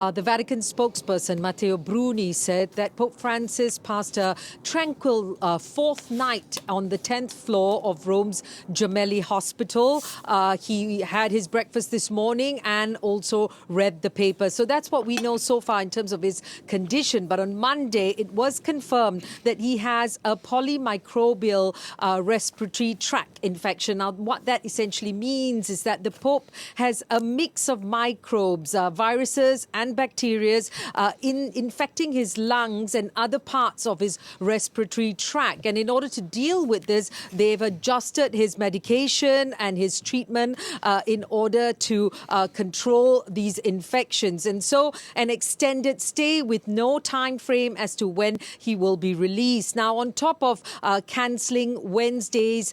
The Vatican spokesperson Matteo Bruni said that Pope Francis passed a tranquil fourth night on the 10th floor of Rome's Gemelli hospital. He had his breakfast this morning and also read the paper. So that's what we know so far in terms of his condition. But on Monday, it was confirmed that he has a polymicrobial respiratory tract infection. Now, what that essentially means is that the Pope has a mix of microbes, viruses and bacteria infecting his lungs and other parts of his respiratory tract. And in order to deal with this, they've adjusted his medication and his treatment in order to control these infections. And so an extended stay with no time frame as to when he will be released. Now, on top of cancelling Wednesday's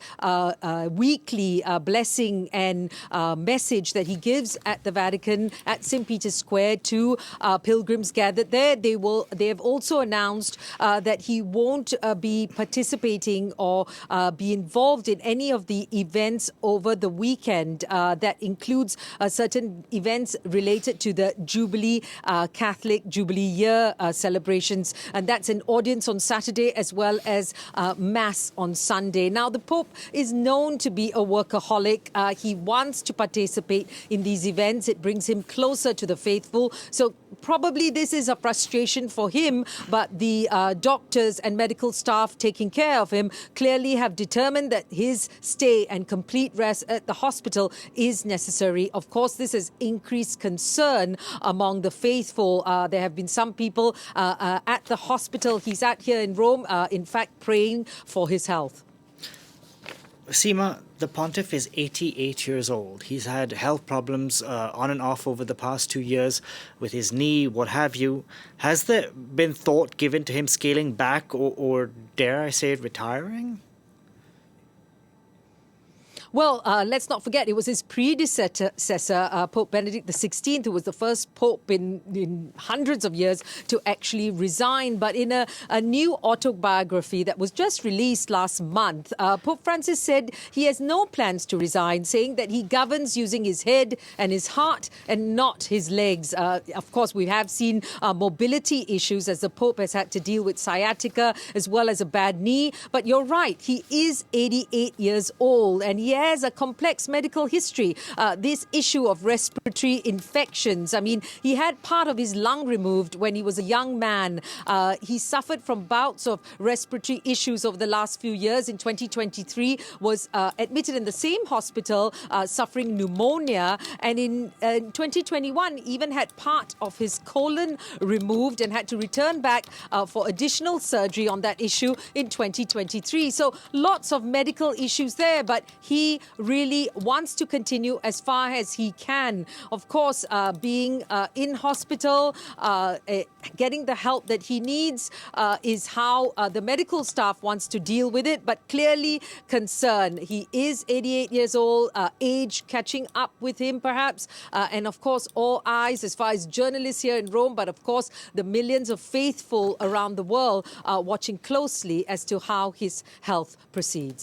weekly blessing and message that he gives at the Vatican at St. Peter's Square to pilgrims gathered there, they have also announced that he won't be participating or be involved in any of the events over the weekend. That includes certain events related to the Jubilee, Catholic Jubilee Year celebrations. And that's an audience on Saturday as well as Mass on Sunday. Now, the Pope is known to be a workaholic. He wants to participate in these events. It brings him closer to the faithful. So probably this is a frustration for him, but the doctors and medical staff taking care of him clearly have determined that his stay and complete rest at the hospital is necessary. Of course, this has increased concern among the faithful. There have been some people at the hospital he's at here in Rome, in fact, praying for his health. Seema, the pontiff is 88 years old. He's had health problems on and off over the past 2 years with his knee, what have you. Has there been thought given to him scaling back or dare I say it, retiring? Well, let's not forget, it was his predecessor, Pope Benedict XVI, who was the first pope in hundreds of years to actually resign. But in a new autobiography that was just released last month, Pope Francis said he has no plans to resign, saying that he governs using his head and his heart and not his legs. Of course, we have seen mobility issues as the Pope has had to deal with sciatica as well as a bad knee. But you're right, he is 88 years old and he has a complex medical history. This issue of respiratory infections. I mean, he had part of his lung removed when he was a young man. He suffered from bouts of respiratory issues over the last few years. In 2023, was admitted in the same hospital suffering pneumonia. And in 2021, even had part of his colon removed and had to return back for additional surgery on that issue in 2023. So lots of medical issues there, but he really wants to continue as far as he can. Of course, being in hospital, getting the help that he needs is how the medical staff wants to deal with it, but clearly concerned. He is 88 years old, age catching up with him perhaps, and of course all eyes as far as journalists here in Rome, but of course the millions of faithful around the world watching closely as to how his health proceeds.